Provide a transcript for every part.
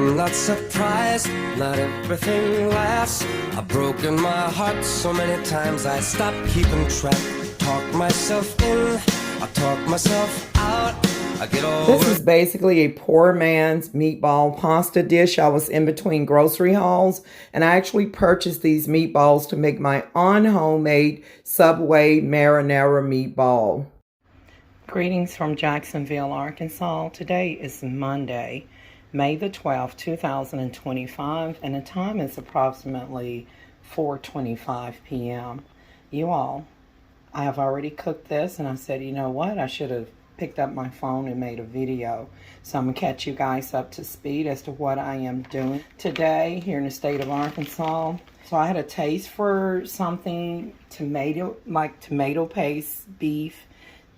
I'm not surprised, not everything lasts. I've broken my heart so many times I stopped keeping track. Talk myself in, I talk myself out. I get over. This is basically a poor man's meatball pasta dish. I was in between grocery hauls, and I actually purchased these meatballs to make my own homemade Subway marinara meatball. Greetings from Jacksonville, Arkansas. Today is Monday, May the 12th, 2025, and the time is approximately 4:25 p.m. You all, I have already cooked this, and I said, you know what, I should have picked up my phone and made a video. So I'm going to catch you guys up to speed as to what I am doing today here in the state of Arkansas. So I had a taste for something like tomato paste beef,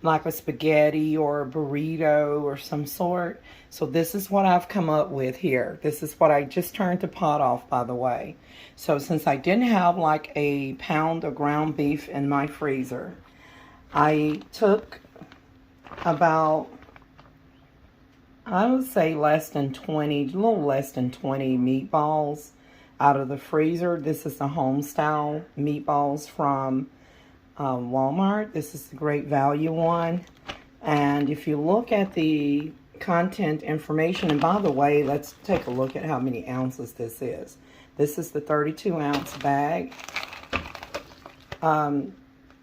like a spaghetti or a burrito or some sort. So this is what I've come up with here. This is what I just turned the pot off, by the way. So since I didn't have like a pound of ground beef in my freezer, I took about, I would say a little less than 20 meatballs out of the freezer. This is the home style meatballs from Walmart. This is the great value one. And if you look at the content information, and by the way, let's take a look at how many ounces this is. This is the 32-ounce bag.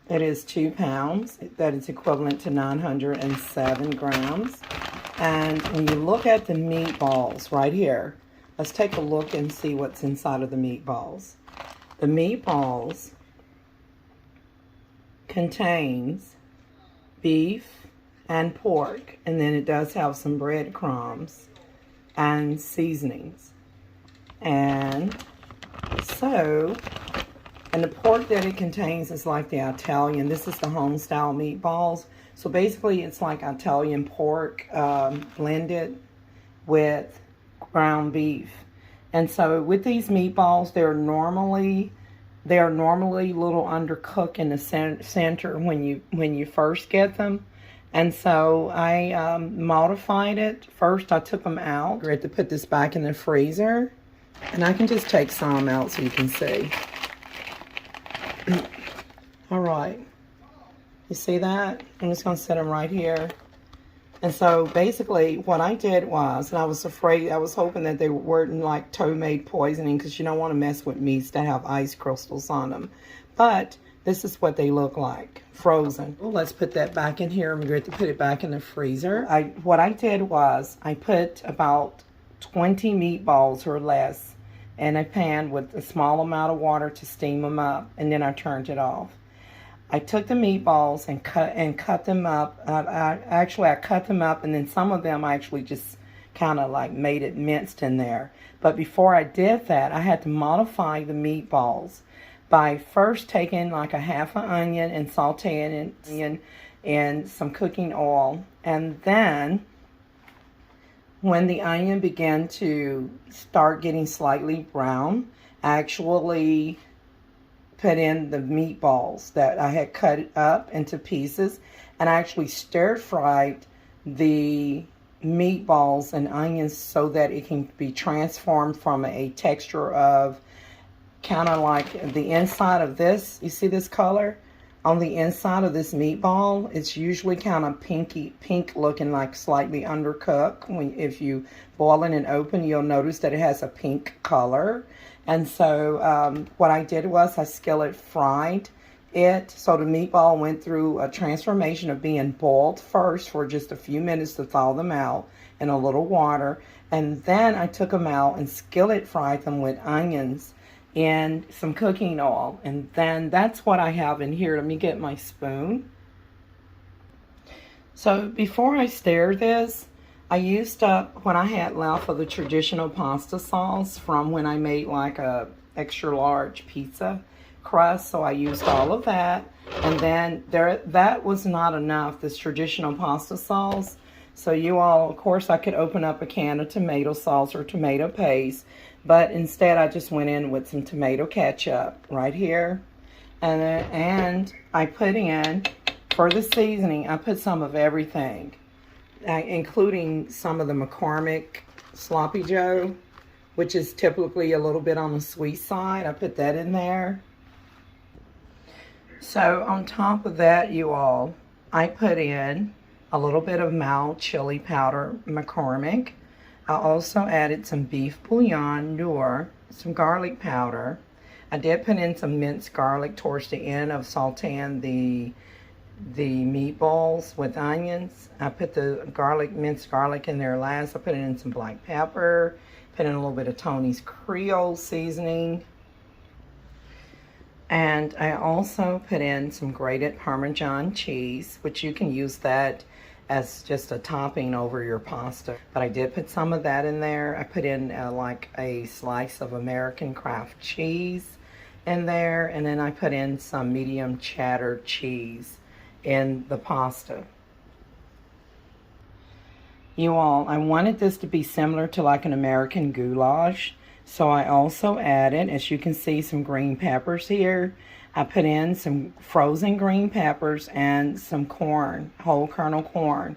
It is 2 pounds. That is equivalent to 907 grams. And when you look at the meatballs right here, let's take a look and see what's inside of the meatballs. The meatballs contains beef and pork, and then it does have some breadcrumbs and seasonings. And so, and the pork that it contains is like the Italian. This is the home style meatballs. So basically it's like Italian pork blended with ground beef. And so with these meatballs, they're normally a little undercooked in the center when you first get them. And so I modified it. First I took them out. I had to put this back in the freezer. And I can just take some out so you can see. All right, you see that? I'm just going to set them right here. And so basically what I did was, and I was hoping that they weren't like tomato poisoning, because you don't want to mess with meats that have ice crystals on them. But this is what they look like, frozen. Well, let's put that back in here. I'm going to put it back in the freezer. What I did was I put about 20 meatballs or less in a pan with a small amount of water to steam them up, and then I turned it off. I took the meatballs and cut them up. I cut them up, and then some of them I actually just kind of like made it minced in there. But before I did that, I had to modify the meatballs by first taking like a half an onion and sauteing it in some cooking oil, and then when the onion began to start getting slightly brown, I actually put in the meatballs that I had cut up into pieces, and I actually stir-fried the meatballs and onions so that it can be transformed from a texture of kind of like the inside of this. You see this color? On the inside of this meatball, it's usually kind of pink looking, like slightly undercooked. If you boil it and open, you'll notice that it has a pink color. And so what I did was I skillet fried it. So the meatball went through a transformation of being boiled first for just a few minutes to thaw them out in a little water. And then I took them out and skillet fried them with onions and some cooking oil. And then that's what I have in here. Let me get my spoon. So before I stir this, I used up what I had left of the traditional pasta sauce from when I made like a extra large pizza crust. So I used all of that. And then that was not enough, this traditional pasta sauce. So you all, of course, I could open up a can of tomato sauce or tomato paste, but instead I just went in with some tomato ketchup right here. And I put in, for the seasoning, I put some of everything, including some of the McCormick Sloppy Joe. which is typically a little bit on the sweet side. I put that in there. So on top of that, you all, I put in a little bit of mild chili powder, McCormick. I also added some beef bouillon, noor, some garlic powder. I did put in some minced garlic towards the end of sauteing the meatballs with onions. I put the minced garlic in there last. I put in some black pepper, put in a little bit of Tony's Creole seasoning. And I also put in some grated Parmesan cheese, which you can use that as just a topping over your pasta. But I did put some of that in there. I put in like a slice of American craft cheese in there, and then I put in some medium cheddar cheese in the pasta. You all, I wanted this to be similar to like an American goulash, so I also added, as you can see, some green peppers here. I put in some frozen green peppers and some corn, whole kernel corn.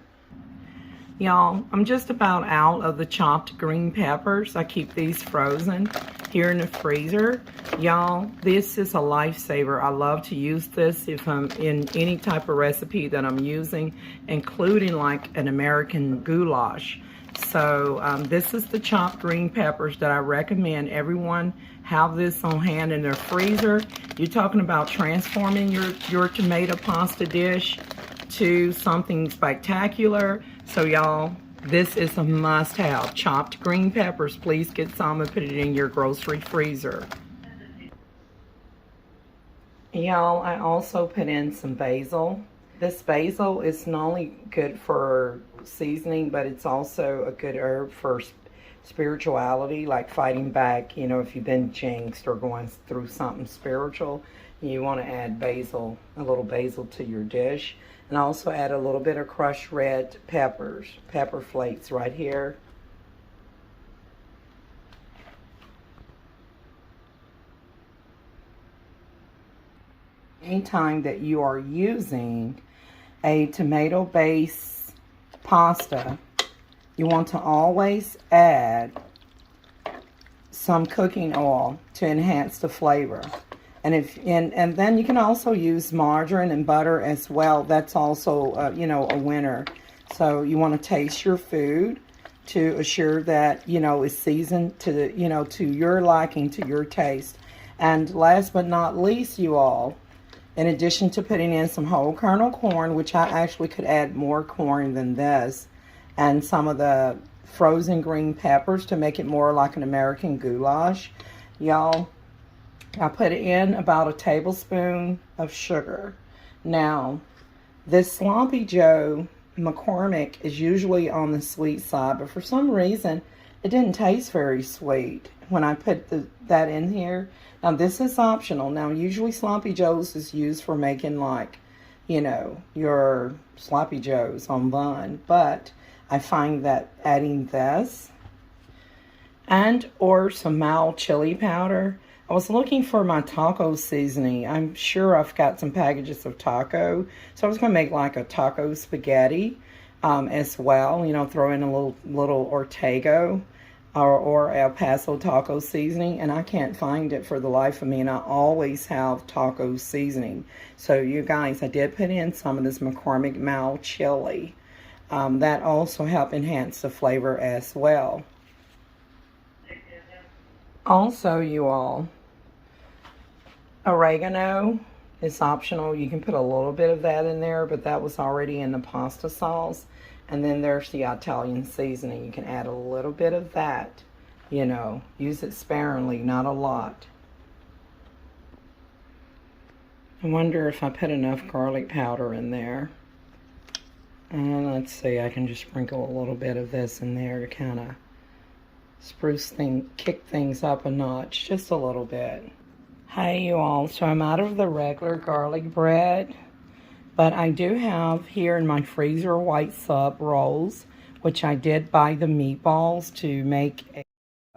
Y'all, I'm just about out of the chopped green peppers. I keep these frozen here in the freezer. Y'all, this is a lifesaver. I love to use this if I'm in any type of recipe that I'm using, including like an American goulash. So this is the chopped green peppers that I recommend everyone have this on hand in their freezer. You're talking about transforming your tomato pasta dish to something spectacular. So y'all, this is a must-have. Chopped green peppers. Please get some and put it in your grocery freezer. Y'all, I also put in some basil. This basil is not only good for seasoning, but it's also a good herb for spirituality, like fighting back, you know, if you've been jinxed or going through something spiritual, you want to add basil, a little basil to your dish. And also add a little bit of crushed red peppers, pepper flakes right here. Anytime that you are using a tomato-based pasta, you want to always add some cooking oil to enhance the flavor. And then you can also use margarine and butter as well. That's also you know, a winner. So you want to taste your food to assure that, you know, it's seasoned to the, you know, to your liking, to your taste. And last but not least, you all, in addition to putting in some whole kernel corn, which I actually could add more corn than this, and some of the frozen green peppers to make it more like an American goulash, y'all, I put in about a tablespoon of sugar. Now, this Sloppy Joe McCormick is usually on the sweet side, but for some reason, it didn't taste very sweet when I put that in here. Now, this is optional. Now, usually Sloppy Joe's is used for making, like, you know, your Sloppy Joe's on bun, but I find that adding this and or some mild chili powder. I was looking for my taco seasoning. I'm sure I've got some packages of taco. So I was going to make like a taco spaghetti as well. You know, throw in a little Ortego or El Paso taco seasoning. And I can't find it for the life of me. And I always have taco seasoning. So you guys, I did put in some of this McCormick mild chili. That also helped enhance the flavor as well. Also, you all, oregano is optional. You can put a little bit of that in there, but that was already in the pasta sauce. And then there's the Italian seasoning. You can add a little bit of that. You know, use it sparingly, not a lot. I wonder if I put enough garlic powder in there. And let's see, I can just sprinkle a little bit of this in there to kind of kick things up a notch, just a little bit. Hey you all, so I'm out of the regular garlic bread, but I do have here in my freezer white sub rolls, which I did buy the meatballs to make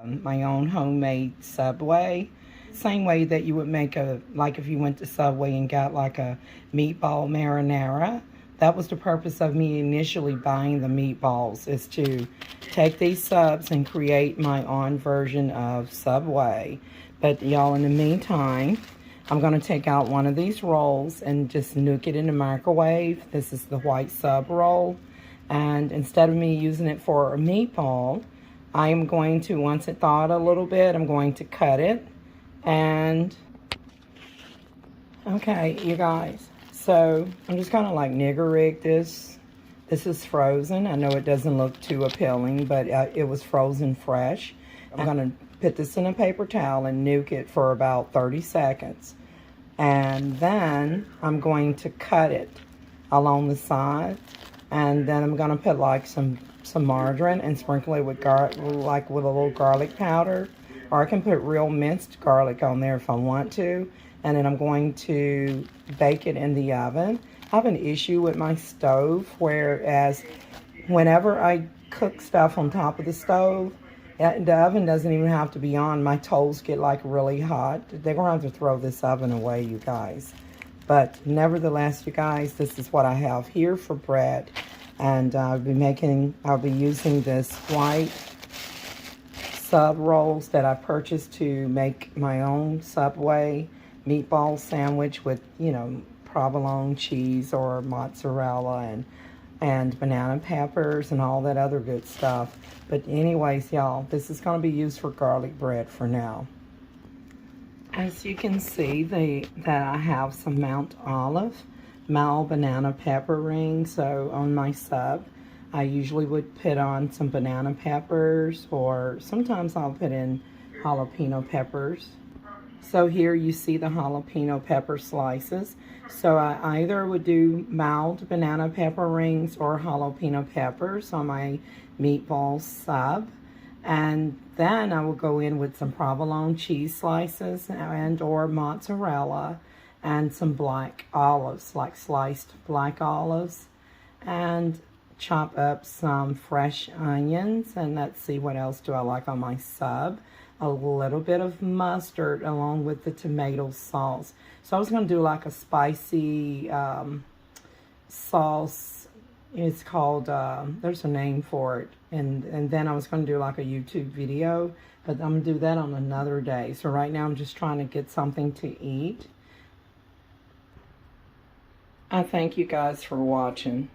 my own homemade Subway. Same way that you would make like if you went to Subway and got like a meatball marinara. that was the purpose of me initially buying the meatballs, is to take these subs and create my own version of Subway. But y'all, in the meantime, I'm going to take out one of these rolls and just nuke it in the microwave. This is the white sub roll. And instead of me using it for a meatball, I am going to, once it thawed a little bit, I'm going to cut it. And, okay, you guys. So, I'm just going to like nigger rig this. This is frozen. I know it doesn't look too appealing, but it was frozen fresh. I'm going to put this in a paper towel and nuke it for about 30 seconds. And then I'm going to cut it along the side. And then I'm going to put like some margarine and sprinkle it with like with a little garlic powder. Or I can put real minced garlic on there if I want to. And then I'm going to bake it in the oven. I have an issue with my stove, whereas whenever I cook stuff on top of the stove, the oven doesn't even have to be on. My toes get like really hot. They're going to have to throw this oven away, you guys. But nevertheless, you guys, this is what I have here for bread. And I'll be using this white sub rolls that I purchased to make my own Subway meatball sandwich with, you know, provolone cheese or mozzarella and banana peppers and all that other good stuff. But anyways, y'all, this is going to be used for garlic bread for now. As you can see, that I have some Mount Olive mild banana pepper rings. So on my sub, I usually would put on some banana peppers, or sometimes I'll put in jalapeno peppers. So here you see the jalapeno pepper slices. So I either would do mild banana pepper rings or jalapeno peppers on my meatball sub. And then I will go in with some provolone cheese slices and or mozzarella and some black olives, like sliced black olives. And chop up some fresh onions. And let's see, what else do I like on my sub? A little bit of mustard along with the tomato sauce. So I was going to do like a spicy sauce. It's called, there's a name for it. And then I was going to do like a YouTube video. But I'm going to do that on another day. So right now I'm just trying to get something to eat. I thank you guys for watching.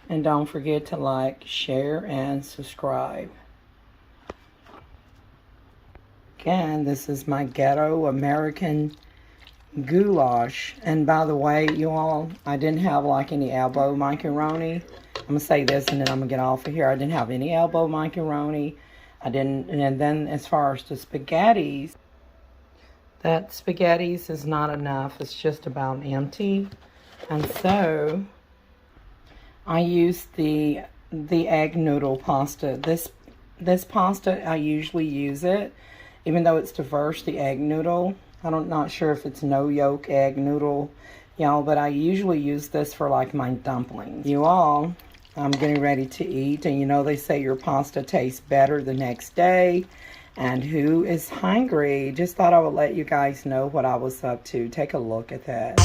And don't forget to like, share, and subscribe. Again, this is my ghetto American goulash. And by the way, you all, I didn't have like any elbow macaroni. I'm going to say this and then I'm going to get off of here. I didn't have any elbow macaroni. And then as far as the spaghettis, that spaghettis is not enough. It's just about empty. And so I used the egg noodle pasta. This pasta, I usually use it, even though it's diverse, the egg noodle. I'm not sure if it's no yolk egg noodle, y'all, but I usually use this for like my dumplings. You all, I'm getting ready to eat, and you know they say your pasta tastes better the next day. And who is hungry? Just thought I would let you guys know what I was up to. Take a look at that.